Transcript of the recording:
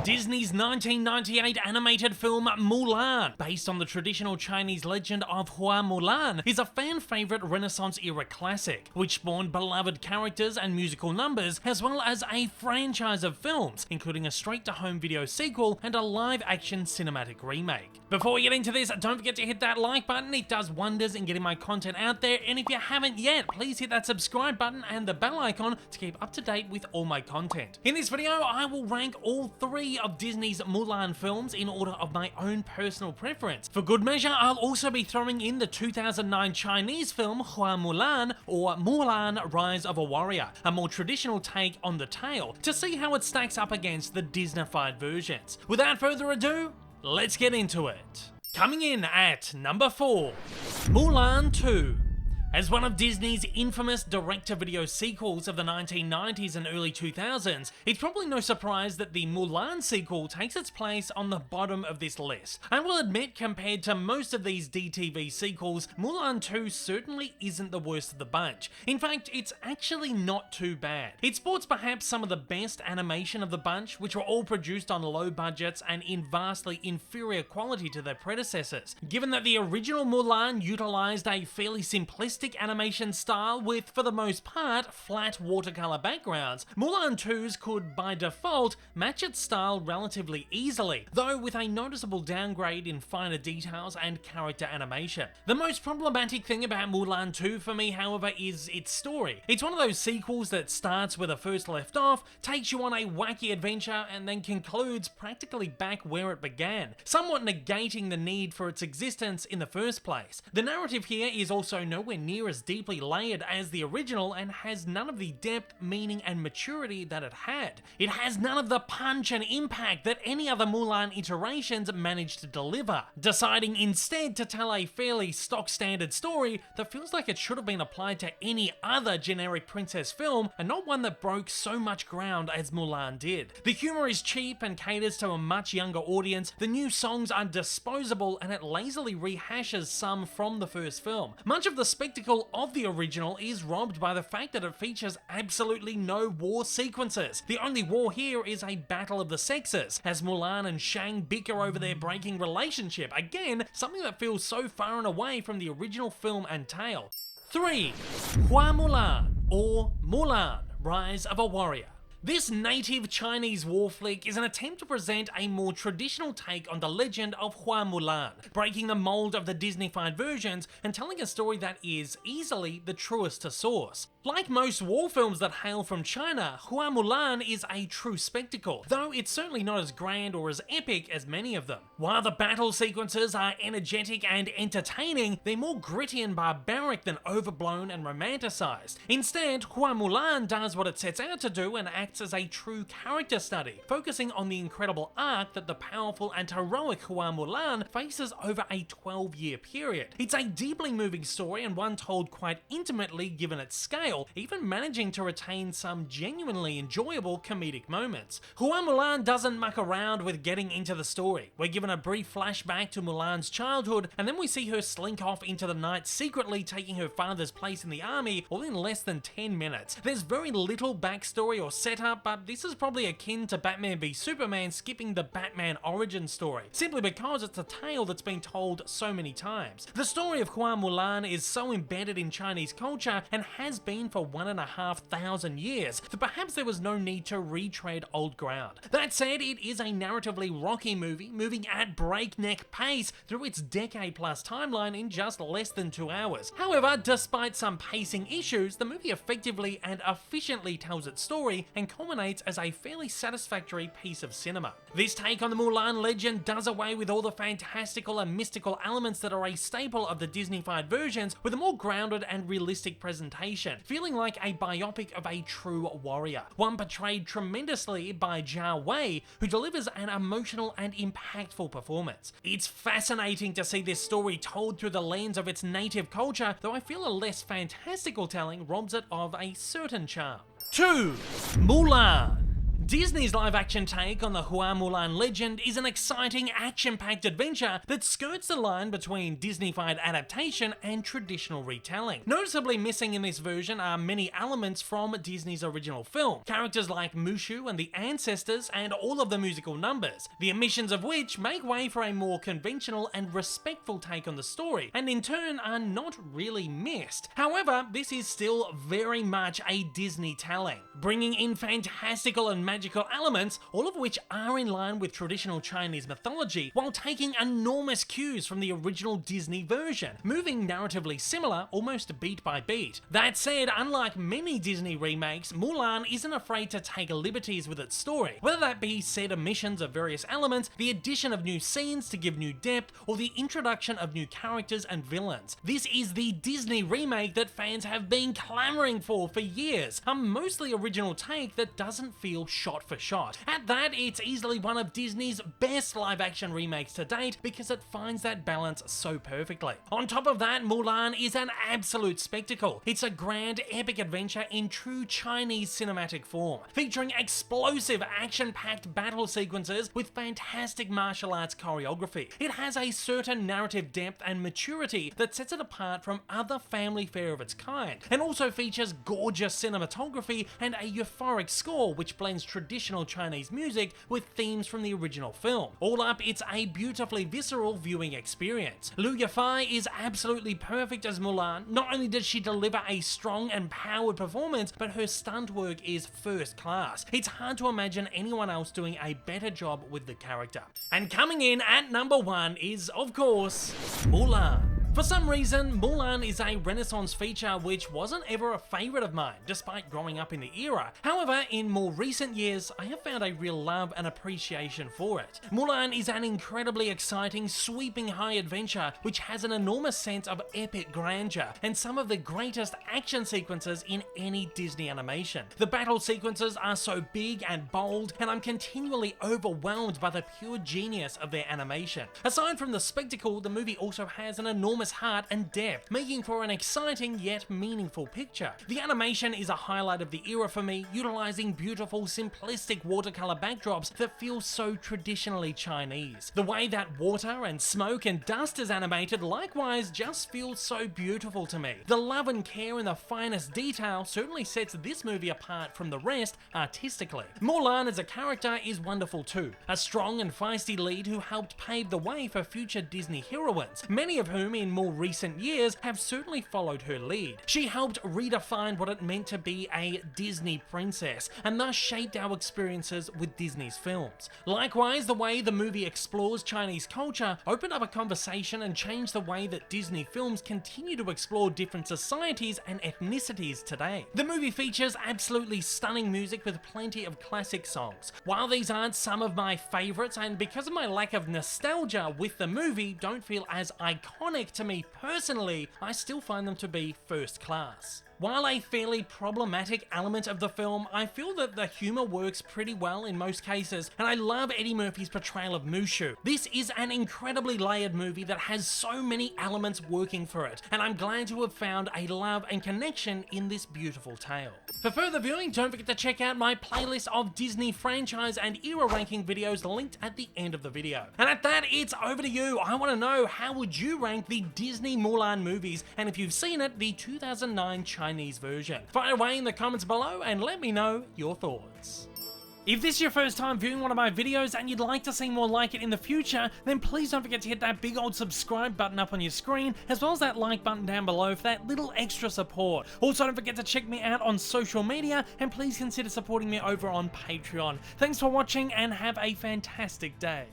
Disney's 1998 animated film Mulan, based on the traditional Chinese legend of Hua Mulan, is a fan-favorite Renaissance-era classic, which spawned beloved characters and musical numbers, as well as a franchise of films, including a straight-to-home video sequel and a live-action cinematic remake. Before we get into this, don't forget to hit that like button. It does wonders in getting my content out there, and if you haven't yet, please hit that subscribe button and the bell icon to keep up to date with all my content. In this video, I will rank all three of Disney's Mulan films in order of my own personal preference. For good measure, I'll also be throwing in the 2009 Chinese film Hua Mulan, or Mulan Rise of a Warrior, a more traditional take on the tale, to see how it stacks up against the Disneyfied versions. Without further ado, let's get into it. Coming in at number 4, Mulan II. As one of Disney's infamous direct-to-video sequels of the 1990s and early 2000s, it's probably no surprise that the Mulan sequel takes its place on the bottom of this list. I will admit, compared to most of these DTV sequels, Mulan 2 certainly isn't the worst of the bunch. In fact, it's actually not too bad. It sports perhaps some of the best animation of the bunch, which were all produced on low budgets and in vastly inferior quality to their predecessors. Given that the original Mulan utilized a fairly simplistic animation style with, for the most part, flat watercolor backgrounds, Mulan 2's could, by default, match its style relatively easily, though with a noticeable downgrade in finer details and character animation. The most problematic thing about Mulan 2 for me, however, is its story. It's one of those sequels that starts where the first left off, takes you on a wacky adventure, and then concludes practically back where it began, somewhat negating the need for its existence in the first place. The narrative here is also nowhere near as deeply layered as the original and has none of the depth, meaning, and maturity that it had. It has none of the punch and impact that any other Mulan iterations managed to deliver, deciding instead to tell a fairly stock standard story that feels like it should have been applied to any other generic princess film and not one that broke so much ground as Mulan did. The humor is cheap and caters to a much younger audience, the new songs are disposable, and it lazily rehashes some from the first film. Much of the spectacle of the original is robbed by the fact that it features absolutely no war sequences. The only war here is a battle of the sexes, as Mulan and Shang bicker over their breaking relationship, again, something that feels so far and away from the original film and tale. 3. Hua Mulan, or Mulan, Rise of a Warrior. This native Chinese war flick is an attempt to present a more traditional take on the legend of Hua Mulan, breaking the mold of the Disneyfied versions and telling a story that is easily the truest to source. Like most war films that hail from China, Hua Mulan is a true spectacle, though it's certainly not as grand or as epic as many of them. While the battle sequences are energetic and entertaining, they're more gritty and barbaric than overblown and romanticized. Instead, Hua Mulan does what it sets out to do and acts as a true character study, focusing on the incredible arc that the powerful and heroic Hua Mulan faces over a 12-year period. It's a deeply moving story and one told quite intimately given its scale, even managing to retain some genuinely enjoyable comedic moments. Hua Mulan doesn't muck around with getting into the story. We're given a brief flashback to Mulan's childhood, and then we see her slink off into the night secretly taking her father's place in the army, all in less than 10 minutes. There's very little backstory or setup, but this is probably akin to Batman v Superman skipping the Batman origin story, simply because it's a tale that's been told so many times. The story of Hua Mulan is so embedded in Chinese culture and has been for 1,500 years that perhaps there was no need to retread old ground. That said, it is a narratively rocky movie, moving at breakneck pace through its decade-plus timeline in just less than 2 hours. However, despite some pacing issues, the movie effectively and efficiently tells its story and culminates as a fairly satisfactory piece of cinema. This take on the Mulan legend does away with all the fantastical and mystical elements that are a staple of the Disneyfied versions with a more grounded and realistic presentation, feeling like a biopic of a true warrior, one portrayed tremendously by Zhao Wei, who delivers an emotional and impactful performance. It's fascinating to see this story told through the lens of its native culture, though I feel a less fantastical telling robs it of a certain charm. 2. Mulan. Disney's live-action take on the Hua Mulan legend is an exciting, action-packed adventure that skirts the line between Disney-fied adaptation and traditional retelling. Noticeably missing in this version are many elements from Disney's original film, characters like Mushu and the ancestors, and all of the musical numbers, the omissions of which make way for a more conventional and respectful take on the story, and in turn are not really missed. However, this is still very much a Disney telling, bringing in fantastical and magical elements, all of which are in line with traditional Chinese mythology, while taking enormous cues from the original Disney version, moving narratively similar almost beat by beat. That said, unlike many Disney remakes, Mulan isn't afraid to take liberties with its story, whether that be said omissions of various elements, the addition of new scenes to give new depth, or the introduction of new characters and villains. This is the Disney remake that fans have been clamoring for years, a mostly original take that doesn't feel shot for shot. At that, it's easily one of Disney's best live-action remakes to date because it finds that balance so perfectly. On top of that, Mulan is an absolute spectacle. It's a grand, epic adventure in true Chinese cinematic form, featuring explosive, action-packed battle sequences with fantastic martial arts choreography. It has a certain narrative depth and maturity that sets it apart from other family fare of its kind, and also features gorgeous cinematography and a euphoric score which blends traditional Chinese music with themes from the original film. All up, it's a beautifully visceral viewing experience. Liu Yifei is absolutely perfect as Mulan. Not only does she deliver a strong and powered performance, but her stunt work is first class. It's hard to imagine anyone else doing a better job with the character. And coming in at number 1 is, of course, Mulan. For some reason, Mulan is a Renaissance feature which wasn't ever a favourite of mine, despite growing up in the era. However, in more recent years, I have found a real love and appreciation for it. Mulan is an incredibly exciting, sweeping high adventure which has an enormous sense of epic grandeur and some of the greatest action sequences in any Disney animation. The battle sequences are so big and bold, and I'm continually overwhelmed by the pure genius of their animation. Aside from the spectacle, the movie also has an enormous heart and depth, making for an exciting yet meaningful picture. The animation is a highlight of the era for me, utilizing beautiful, simplistic watercolor backdrops that feel so traditionally Chinese. The way that water and smoke and dust is animated likewise just feels so beautiful to me. The love and care in the finest detail certainly sets this movie apart from the rest artistically. Mulan as a character is wonderful too, a strong and feisty lead who helped pave the way for future Disney heroines, many of whom in more recent years have certainly followed her lead. She helped redefine what it meant to be a Disney princess, and thus shaped our experiences with Disney's films. Likewise, the way the movie explores Chinese culture opened up a conversation and changed the way that Disney films continue to explore different societies and ethnicities today. The movie features absolutely stunning music with plenty of classic songs. While these aren't some of my favorites, and because of my lack of nostalgia with the movie don't feel as iconic to me personally, I still find them to be first class. While a fairly problematic element of the film, I feel that the humour works pretty well in most cases, and I love Eddie Murphy's portrayal of Mushu. This is an incredibly layered movie that has so many elements working for it, and I'm glad to have found a love and connection in this beautiful tale. For further viewing, don't forget to check out my playlist of Disney franchise and era ranking videos linked at the end of the video. And at that, it's over to you. I want to know, how would you rank the Disney Mulan movies, and if you've seen it, the 2009 Chinese version? Fire away in the comments below and let me know your thoughts. If this is your first time viewing one of my videos and you'd like to see more like it in the future, then please don't forget to hit that big old subscribe button up on your screen, as well as that like button down below for that little extra support. Also, don't forget to check me out on social media, and please consider supporting me over on Patreon. Thanks for watching and have a fantastic day.